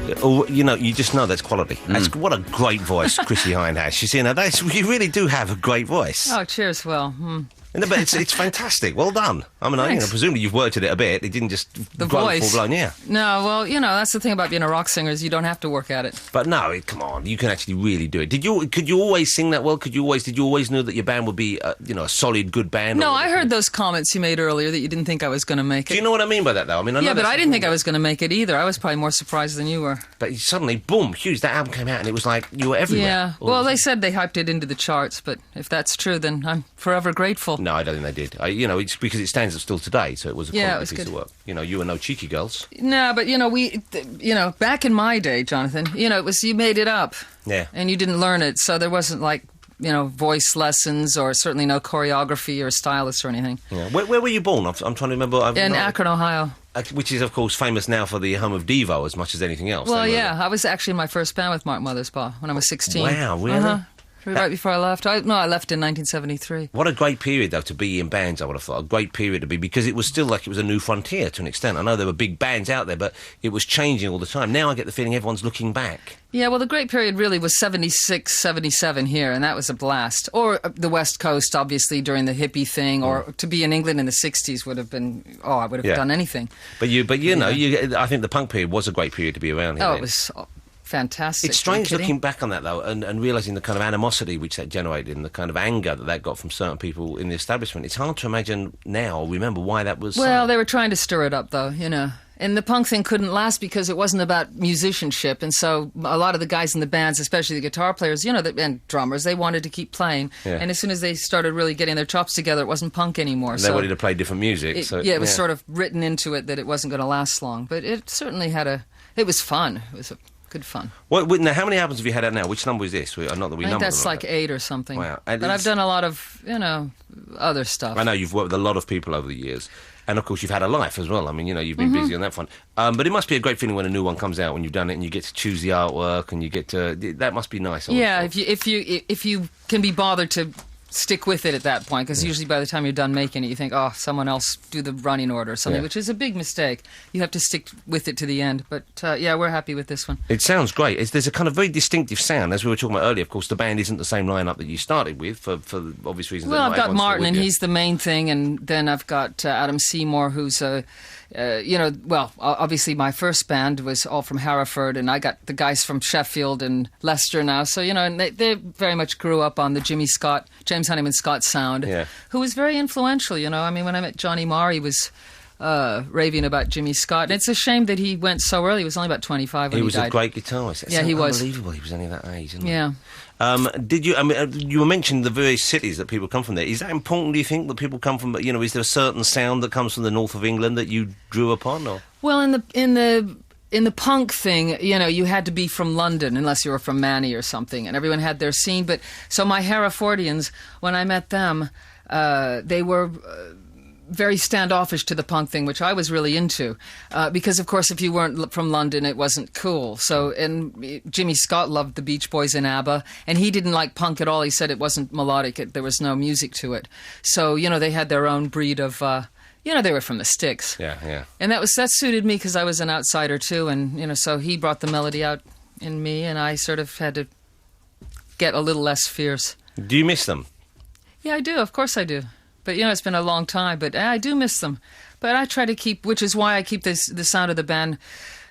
You just know that's quality. That's, what a great voice Chrissie Hynde has. She's, you really do have a great voice. Oh, cheers, Will. But it's fantastic. Well done. I mean, presumably you've worked at it a bit. It didn't just the grow voice. full blown, yeah. No, well, that's the thing about being a rock singer is you don't have to work at it. But no, come on, you can actually really do it. Could you always sing that well? Did you always know that your band would be, a solid, good band? No, I heard those comments you made earlier that you didn't think I was going to make it. Do you know what I mean by that, though? I mean, yeah, but I didn't think I was going to make it either. I was probably more surprised than you were. But suddenly, boom, huge, that album came out and it was like you were everywhere. Yeah, well, they said they hyped it into the charts, but if that's true, then I'm forever grateful. No, I don't think they did. It's because it stands up still today, so it was a quality piece of work. You were no cheeky girls. No, but back in my day, Jonathan, it was you made it up. Yeah. And you didn't learn it, so there wasn't voice lessons or certainly no choreography or stylist or anything. Yeah. Where were you born? I'm trying to remember. In Akron, Ohio. Which is, of course, famous now for the home of Devo as much as anything else. Well, yeah, I was actually in my first band with Mark Mothersbaugh when I was 16. Wow, really? Uh-huh. Right before I left. I left in 1973. What a great period, though, to be in bands, I would have thought. A great period to be, because it was still like it was a new frontier to an extent. I know there were big bands out there, but it was changing all the time. Now I get the feeling everyone's looking back. Yeah, well, the great period really was 76, 77 here, and that was a blast. Or the West Coast, obviously, during the hippie thing, or to be in England in the 60s would have been, I would have done anything. But I think the punk period was a great period to be around here. Oh, it was fantastic. It's strange looking back on that, though, and realising the kind of animosity which that generated and the kind of anger that got from certain people in the establishment. It's hard to imagine now, remember why that was. Well, they were trying to stir it up, though, And the punk thing couldn't last because it wasn't about musicianship. And so a lot of the guys in the bands, especially the guitar players, and drummers, they wanted to keep playing. Yeah. And as soon as they started really getting their chops together, it wasn't punk anymore. And they wanted to play different music. It was sort of written into it that it wasn't going to last long. But it certainly it was fun. It was good fun. Now, how many albums have you had out now? Which number is this? Not that we I think number that's them like 8 or something. Wow. But I've done a lot of, other stuff. I know you've worked with a lot of people over the years. And, of course, you've had a life as well. I mean, you've been busy on that front. But it must be a great feeling when a new one comes out, when you've done it and you get to choose the artwork and you get to... That must be nice. Yeah, if you can be bothered to stick with it at that point, because usually by the time you're done making it, you think, someone else do the running order or something, which is a big mistake. You have to stick with it to the end. But, we're happy with this one. It sounds great. There's a kind of very distinctive sound. As we were talking about earlier, of course, the band isn't the same lineup that you started with for obvious reasons. Well, I've got Martin, and he's the main thing, and then I've got Adam Seymour, who's obviously my first band was all from Hereford, and I got the guys from Sheffield and Leicester now. So, and they very much grew up on the James Honeyman Scott sound, who was very influential, I mean, when I met Johnny Marr, he was raving about Jimmy Scott. And it's a shame that he went so early. He was only about 25 when he died. He was a great guitarist. He was. Unbelievable. He was only that age, isn't he? Yeah. Did you? I mean, you mentioned the various cities that people come from there. Is that important? Do you think that people come from? Is there a certain sound that comes from the north of England that you drew upon? Or? Well, in the punk thing, you had to be from London unless you were from Manny or something, and everyone had their scene. But so my Herefordians, when I met them, they were very standoffish to the punk thing, which I was really into, because, of course, if you weren't from London, it wasn't cool. So, and Jimmy Scott loved the Beach Boys and ABBA, and he didn't like punk at all. He said it wasn't melodic, there was no music to it. So, they had their own breed of... they were from the sticks. Yeah. And that suited me because I was an outsider too, and, so he brought the melody out in me, and I sort of had to get a little less fierce. Do you miss them? Yeah, I do. Of course I do. But, it's been a long time, but I do miss them. But I try to keep, which is why I keep the sound of the band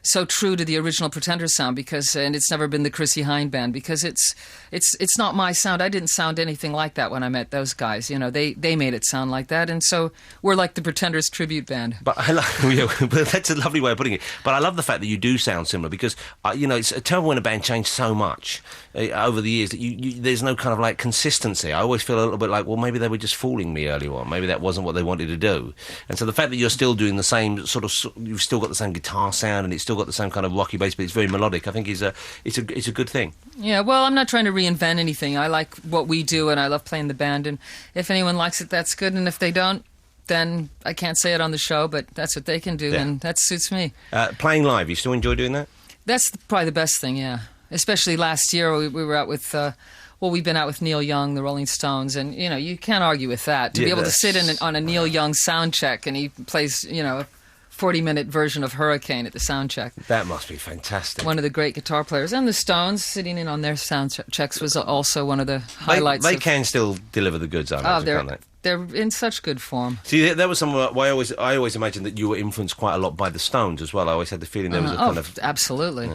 so true to the original Pretenders sound, and it's never been the Chrissie Hynde band, because it's not my sound. I didn't sound anything like that when I met those guys. They made it sound like that, and so we're like the Pretenders tribute band. But that's a lovely way of putting it. But I love the fact that you do sound similar, because it's terrible when a band changed so much over the years that there's no kind of like consistency. I always feel a little bit like, well, maybe they were just fooling me early on. Maybe that wasn't what they wanted to do. And so the fact that you're still doing the same sort of, you've still got the same guitar sound, and it's still got the same kind of rocky bass, but it's very melodic, I think it's a good thing. Yeah, well, I'm not trying to reinvent anything. I like what we do, and I love playing the band, and if anyone likes it, that's good, and if they don't, then I can't say it on the show, but that's what they can do, and that suits me. Playing live, you still enjoy doing that? That's probably the best thing, yeah. Especially last year, we were out with... we've been out with Neil Young, the Rolling Stones, and, you can't argue with that. To be able to sit on a Neil Young sound check, and he plays, 40-minute version of Hurricane at the sound check. That must be fantastic. One of the great guitar players. And the Stones sitting in on their sound checks was also one of the highlights. They can still deliver the goods, I imagine, can't they? They're in such good form. See, there was somewhere I always imagined that you were influenced quite a lot by the Stones as well. I always had the feeling there was a kind of... absolutely.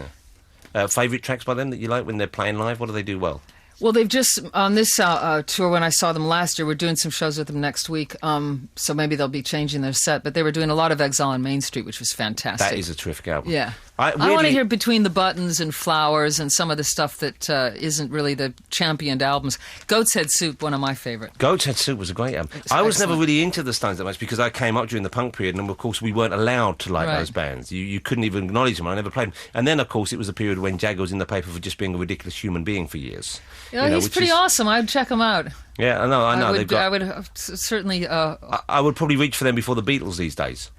Yeah. Favourite tracks by them that you like when they're playing live? What do they do well? Well, they've just, on this tour, when I saw them last year, we're doing some shows with them next week, so maybe they'll be changing their set, but they were doing a lot of Exile on Main Street, which was fantastic. That is a terrific album. Yeah. I want to hear Between the Buttons and Flowers and some of the stuff that isn't really the championed albums. Goat's Head Soup, one of my favourites. Goat's Head Soup was a great album. I was never really into the Stones that much because I came up during the punk period and, of course, we weren't allowed to like those bands. You couldn't even acknowledge them. I never played them. And then, of course, it was a period when Jagger was in the paper for just being a ridiculous human being for years. Yeah, he's pretty awesome. I'd check him out. Yeah, I know. I would certainly... I would probably reach for them before the Beatles these days.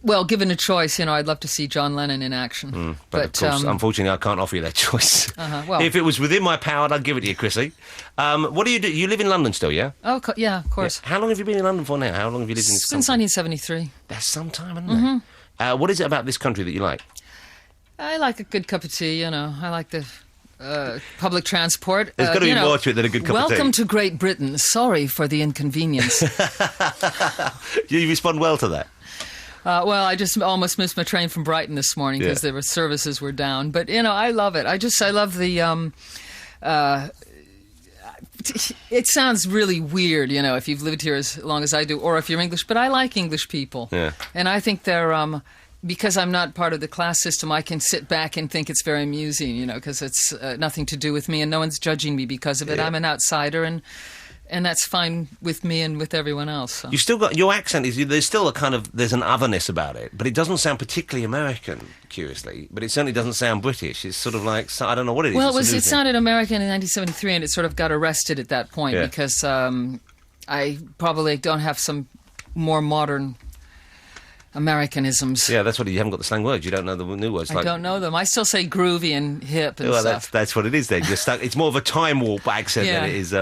Well, given a choice, I'd love to see John Lennon in action. But of course, unfortunately, I can't offer you that choice. Well, if it was within my power, I'd give it to you, Chrissie. What do you do? You live in London still, yeah? Oh, yeah, of course. Yeah. How long have you been in London for now? How long have you lived in this country? Since 1973. That's some time, isn't it? What is it about this country that you like? I like a good cup of tea, I like the... public transport. There's got to be more to it than a good cup of tea. Welcome to Great Britain. Sorry for the inconvenience. You respond well to that. Well, I just almost missed my train from Brighton this morning because the services were down. But, I love it. I love the... it sounds really weird, if you've lived here as long as I do, or if you're English, but I like English people. Yeah. And I think they're... because I'm not part of the class system, I can sit back and think it's very amusing, because it's nothing to do with me and no one's judging me because of it. I'm an outsider and that's fine with me and with everyone else. So. You still got your accent. There's still there's an otherness about it, but it doesn't sound particularly American, curiously. But it certainly doesn't sound British. It's sort of like I don't know what it is. Well, it sounded American in 1973, and it sort of got arrested at that point because I probably don't have some more modern Americanisms. Yeah, that's what you haven't got the slang words. You don't know the new words. I don't know them. I still say groovy and hip and stuff. That's what it is then. You're stuck. It's more of a time warp accent than it is.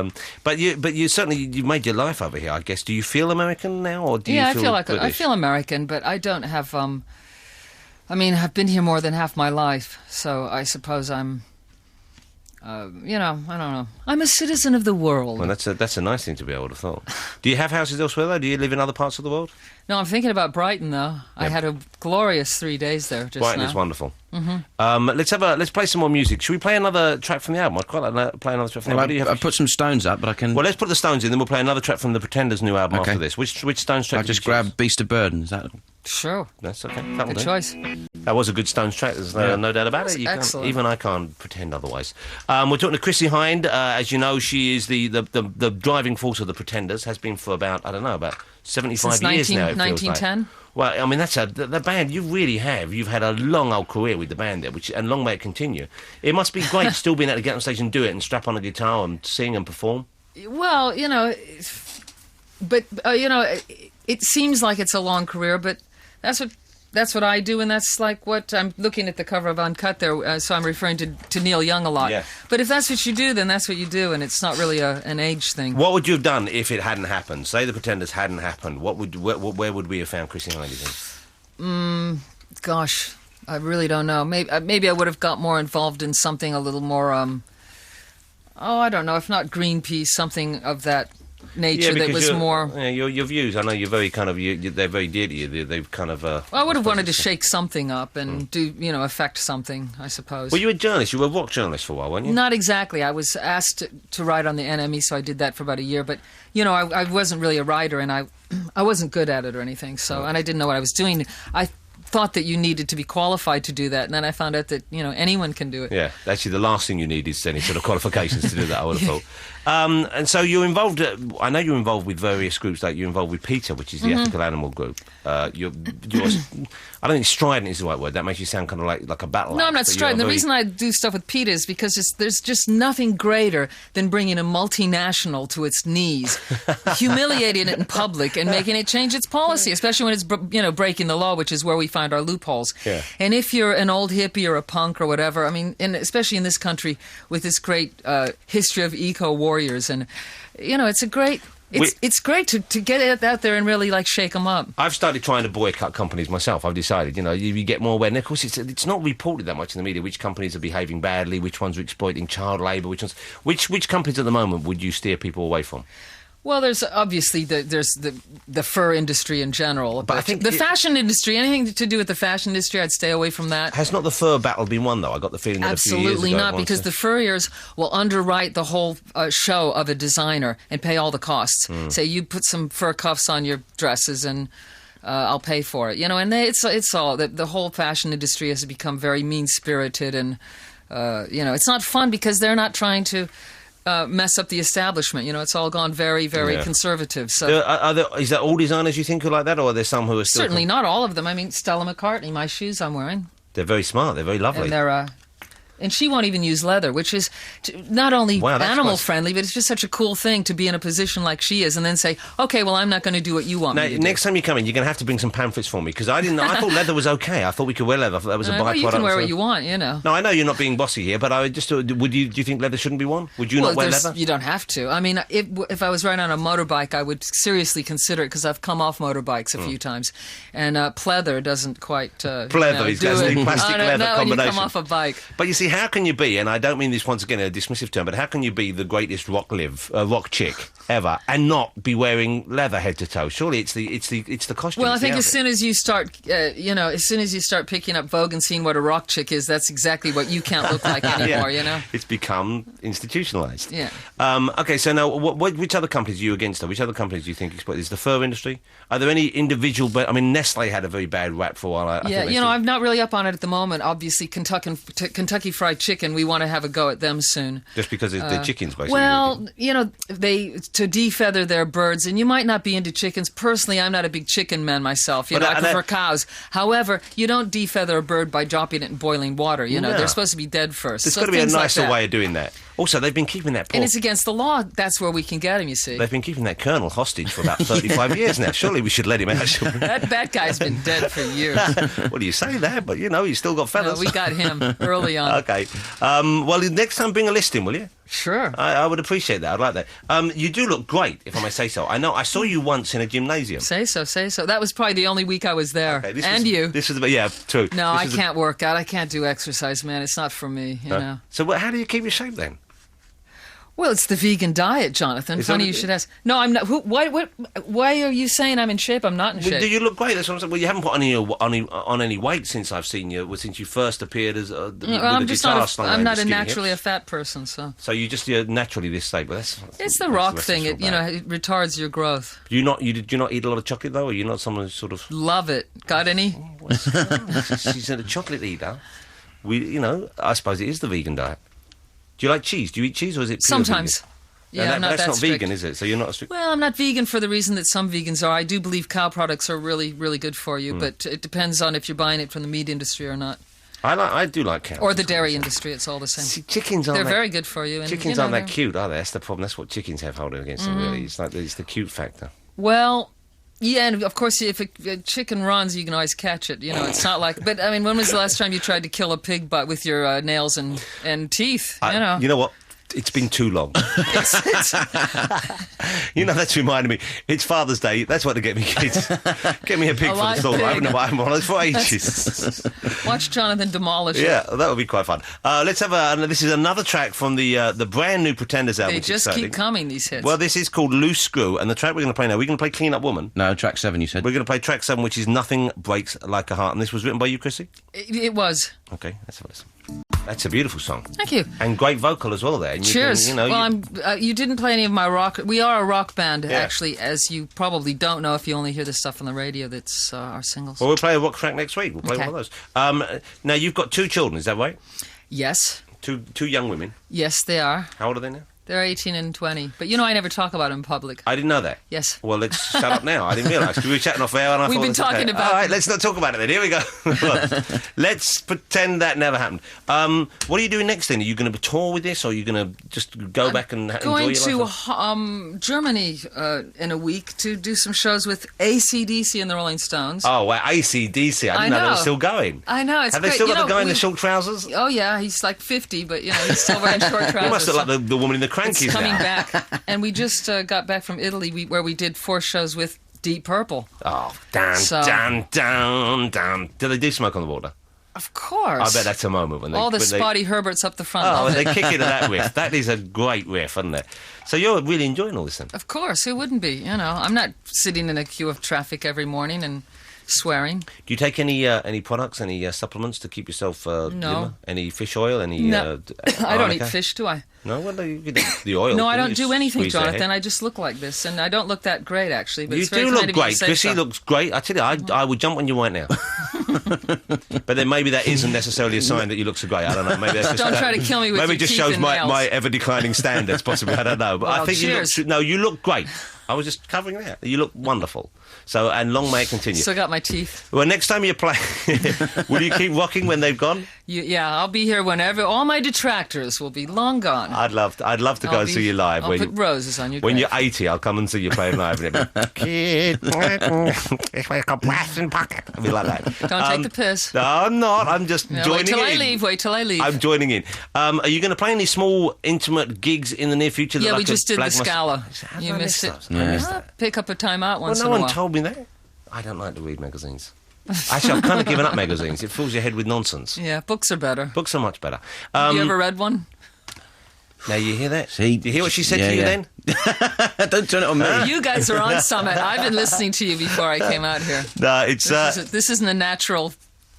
But you certainly you've made your life over here, I guess. Do you feel American now, or do you feel British? I feel American, but I don't have. I've been here more than half my life, so I suppose I'm. I don't know. I'm a citizen of the world. Well, that's a nice thing to be able to thought. Do you have houses elsewhere, though? Do you live in other parts of the world? No, I'm thinking about Brighton, though. I had a glorious 3 days there just Brighton now. is wonderful. Let's play some more music. Should we play another track from the album? I'd quite like to play another track from the album. I put some Stones up, but I can... Well, let's put the Stones in, then we'll play another track from the Pretenders' new album after this. Which Stones track I just grabbed Beast of Burden. Is that... Sure. That's okay. Good choice. That was a good Stones track. There's no doubt about it. Excellent. Even I can't pretend otherwise. We're talking to Chrissie Hynde. As you know, she is the driving force of the Pretenders. Has been for about 75 years now. It 1910. Like. Well, I mean, that's the band. You really have. You've had a long old career with the band there, and long may it continue. It must be great still being able to get on stage and do it and strap on a guitar and sing and perform. Well, it seems like it's a long career, but that's what I do, and that's like what I'm looking at the cover of Uncut there, so I'm referring to Neil Young a lot. Yeah. But if that's what you do, then that's what you do, and it's not really an age thing. What would you have done if it hadn't happened? Say the Pretenders hadn't happened. Where would we have found Chrissie Hynde, do you think? Gosh, I really don't know. Maybe I would have got more involved in something a little more, I don't know, if not Greenpeace, something of that nature that was more... Yeah, your views, I know you're very they're very dear to you. They've kind of... well, I would have wanted to shake something up and do, affect something, I suppose. Well, you were a journalist. You were a rock journalist for a while, weren't you? Not exactly. I was asked to write on the NME, so I did that for about a year. But, I wasn't really a writer, and I wasn't good at it or anything. So, and I didn't know what I was doing. I thought that you needed to be qualified to do that, and then I found out that anyone can do it. Yeah, actually, the last thing you need is any sort of qualifications to do that. I would have thought. And so you're involved. I know you're involved with various groups. Like you're involved with PETA, which is the ethical animal group. You're I don't think strident is the right word. That makes you sound kind of like a battle. No, I'm not strident. The reason I do stuff with PETA is because there's just nothing greater than bringing a multinational to its knees, humiliating it in public, and making it change its policy, especially when it's breaking the law, which is where we find our loopholes. Yeah. And if you're an old hippie or a punk or whatever, I mean, and especially in this country with this great history of eco warriors, and it's a great It's great to get it out there and really like shake them up. I've started trying to boycott companies myself. I've decided, you get more awareness. Of course, it's not reported that much in the media. Which companies are behaving badly? Which ones are exploiting child labour? Which companies at the moment would you steer people away from? Well, there's obviously the fur industry in general, but I think the fashion industry, anything to do with the fashion industry, I'd stay away from that. Has not the fur battle been won, though? I got the feeling that Absolutely a few years ago not, because the furriers will underwrite the whole show of a designer and pay all the costs. Say you put some fur cuffs on your dresses and I'll pay for it. And it's all the whole fashion industry has become very mean-spirited, and it's not fun because they're not trying to mess up the establishment. It's all gone very, very conservative. So, is that all designers you think are like that, or are there some who are still... Certainly not all of them. I mean, Stella McCartney, my shoes I'm wearing. They're very smart. They're very lovely. And and she won't even use leather, which is not only animal friendly, but it's just such a cool thing to be in a position like she is and then say, okay, well, I'm not going to do what you want me to do. Next time you come in, you're going to have to bring some pamphlets for me, because I thought leather was okay. I thought we could wear leather. I thought that was a byproduct. Well, you can wear what you want, No, I know you're not being bossy here, but I just do you think leather shouldn't be worn? Would you not wear leather? You don't have to. I mean, if I was riding on a motorbike, I would seriously consider it, because I've come off motorbikes a few times, and pleather doesn't quite pleather, it's got the plastic leather not combination. When you come off a bike. But you see, how can you be, and I don't mean this once again in a dismissive term, but how can you be the greatest rock chick ever and not be wearing leather head to toe? Surely it's the costume. Well, I think as soon as you start picking up Vogue and seeing what a rock chick is, that's exactly what you can't look like anymore. It's become institutionalized. Yeah. Okay, so now which other companies are you against? Though? Which other companies do you think exploit? Is the fur industry? Are there any individual? But I mean, Nestle had a very bad rap for a while. I'm not really up on it at the moment. Obviously, Kentucky Fried Chicken, we want to have a go at them soon. Just because they're chickens, basically. Well, they to defeather their birds, and you might not be into chickens. Personally, I'm not a big chicken man myself. I prefer cows. However, you don't defeather a bird by dropping it in boiling water. They're supposed to be dead first. There's got to be a nicer way of doing that. Also, they've been keeping that... And it's against the law. That's where we can get him, you see. They've been keeping that colonel hostage for about 35 years now. Surely we should let him out. That guy's been dead for years. Well, you say that, but, he's still got feathers. We got him early on. Okay. Well, next time bring a list in, will you? Sure. I would appreciate that. I'd like that. You do look great, if I may say so. I know. I saw you once in a gymnasium. Say so. That was probably the only week I was there. Okay, This was, yeah, true. No, I can't work out. I can't do exercise, man. It's not for me, you know. So how do you keep your shape then? Well, it's the vegan diet, Jonathan. Funny you should ask. No, I'm not. Why are you saying I'm in shape? I'm not in shape. Do you look great? That's what I'm saying. Well, you haven't put on any weight since I've seen you. Since you first appeared as I'm not naturally a fat person, so. So you're naturally this shape. But it's the rock thing. It retards your growth. Do you not eat a lot of chocolate though? Or you're not someone who sort of love it? Got any? She's a chocolate eater. I suppose it is the vegan diet. Do you like cheese? Do you eat cheese, or is it pure sometimes? Vegan? Yeah, that's not strict. vegan, is it? So you're not a strict... Well, I'm not vegan for the reason that some vegans are. I do believe cow products are really, really good for you, but it depends on if you're buying it from the meat industry or not. I do like cows. Or the dairy industry. It's all the same. See, chickens aren't... They're very good for you. And, chickens aren't that cute, are they? That's the problem. That's what chickens have holding against them, really. It's the cute factor. Well... Yeah, and of course, if a chicken runs, you can always catch it. It's not like... But, I mean, when was the last time you tried to kill a pig butt with your nails and teeth? You know what? It's been too long. That's reminded me. It's Father's Day. That's what to get me kids. Get me a pig for the store. I haven't had one of those for ages. Watch Jonathan demolish it. Yeah, that would be quite fun. Let's have this is another track from the brand new Pretenders album. They just keep coming, these hits. Well, this is called Loose Screw, and the track we're going to play now, we're going to play Clean Up Woman. No, track 7, you said. We're going to play track 7, which is Nothing Breaks Like a Heart, and this was written by you, Chrissie? It was. Okay, let's have a listen. That's a beautiful song. Thank you. And great vocal as well there. And cheers. You didn't play any of my rock... We are a rock band, actually, as you probably don't know if you only hear this stuff on the radio. That's our singles. Well, we'll play a rock track next week. We'll play one of those. Now, you've got 2 children, is that right? Yes. Two young women? Yes, they are. How old are they now? They're 18 and 20. But I never talk about it in public. I didn't know that. Yes. Well, let's shut up now. I didn't realise. We were chatting off air and I We've thought... been talking about... All right, let's not talk about it then. Here we go. Let's pretend that never happened. What are you doing next then? Are you going to tour with this, or are you going to just go back and enjoy your life? Going to Germany in a week to do some shows with AC/DC and the Rolling Stones. Oh, wow. AC/DC. I didn't know they were still going. I know. It's Have they still got the guy in the short trousers? Oh, yeah. He's like 50, but, he's still wearing short trousers. He must look like the woman in the Crankies It's coming now. back. And we just got back from Italy where we did 4 shows with Deep Purple. Oh, down, So- down, down, down. Do they do Smoke on the Water? Of course. I bet that's a moment when they... All the when they- Spotty Herberts up the front. Oh, love when it. they kick into that riff. That is a great riff, isn't it? So you're really enjoying all this then? Of course, who wouldn't be? You know, I'm not sitting in a queue of traffic every morning and swearing. Do you take any products, any supplements to keep yourself No. Any fish oil, any... No, I don't eat arnica? fish, do I? No, well, you could eat the oil. No, I couldn't don't you? do anything, Squeeze their Jonathan. head. I just look like this, and I don't look that great, actually. But You it's very do kind look of you to great. say Chrissie so. looks great. I tell you, I would jump on you right now. But then maybe that isn't necessarily a sign that you look so great. I don't know. Maybe that's just Don't try to kill me with maybe your it just teeth shows and my, nails. my ever declining standards. Possibly, I don't know. But I Well, think cheers. you look great. I was just covering that. You look wonderful. So, and long may it continue. Still got my teeth. Well, next time you play, will you keep rocking when they've gone? Yeah, I'll be here whenever. All my detractors will be long gone. I'd love to go I'll and see you live. I'll when put roses on your when grave. you're 80, I'll come and see you playing live. And it'll be, Kid, it's like a blasting pocket. I'll be like that. Don't take the piss. No, I'm not. I'm just No, joining wait till in. I leave. Wait till I leave. I'm joining in. Are you going to play any small, intimate gigs in the near future? that Yeah, I we could just did flag the my- Scala. How did You I missed miss it. that? I missed that. Pick up a time out Well, once no in a one while. told me that. I don't like to read magazines. Actually, I've kind of given up magazines. It fills your head with nonsense. Yeah, books are better. Books are much better. Have you ever read one? Now, you hear that? See? Do you hear what she said Yeah, to you yeah. then? Don't turn it on me. You guys are on Summit. I've been listening to you before I came out here. No, it's... This isn't a natural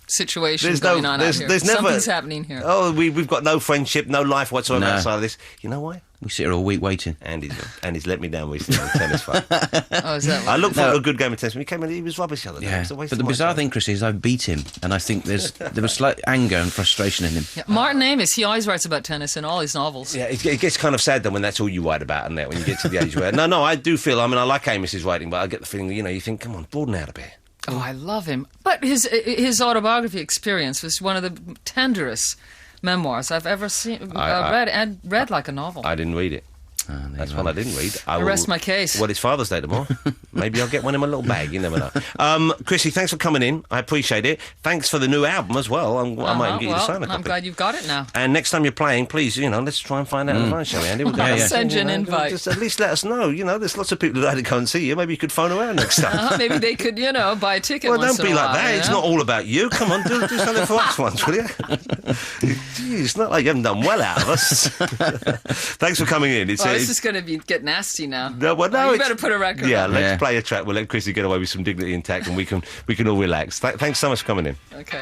situation There's going no- on there's- out here. there's never- Something's happening here. Oh, we've got no friendship, no life whatsoever No. outside of this. You know why? We sit here all week waiting. Andy's let me down recently on tennis front. Oh, is that I what? looked for a good game of tennis. When he came in, he was rubbish the other day. It Yeah. was a waste But of the my bizarre time. thing, Chris, is I beat him, and I think there was slight anger and frustration in him. Yeah, Martin Amis, he always writes about tennis in all his novels. Yeah, it gets kind of sad then when that's all you write about, and that when you get to the age where no, I do feel. I mean, I like Amos's writing, but I get the feeling, you think, come on, broaden out a bit. Oh, I love him. But his autobiography experience was one of the tenderest memoirs I've ever seen, read like a novel. I didn't read it. That's one I didn't read. I rest my case. Well, it's Father's Day tomorrow. Maybe I'll get one in my little bag. You never know. Chrissie, thanks for coming in. I appreciate it. Thanks for the new album as well. I might even get you to sign a copy. I'm glad you've got it now. And next time you're playing, please, let's try and find out advice, shall we, Andy? We'll go Yeah, yeah. Send you an invite. Just at least let us know. There's lots of people who'd like to go and see you. Maybe you could phone around next time. Maybe they could, buy a ticket Well, once don't be in a like while, that. you It's know? not all about you. Come on, do something for us once, will you? Gee, it's not like you haven't done well out of us. Thanks for coming in. This is going to get nasty now. No, well, no, you it's- better put a record Yeah, on. let's Yeah. play a track. We'll let Chrissie get away with some dignity intact, and we can all relax. Thanks so much for coming in. Okay.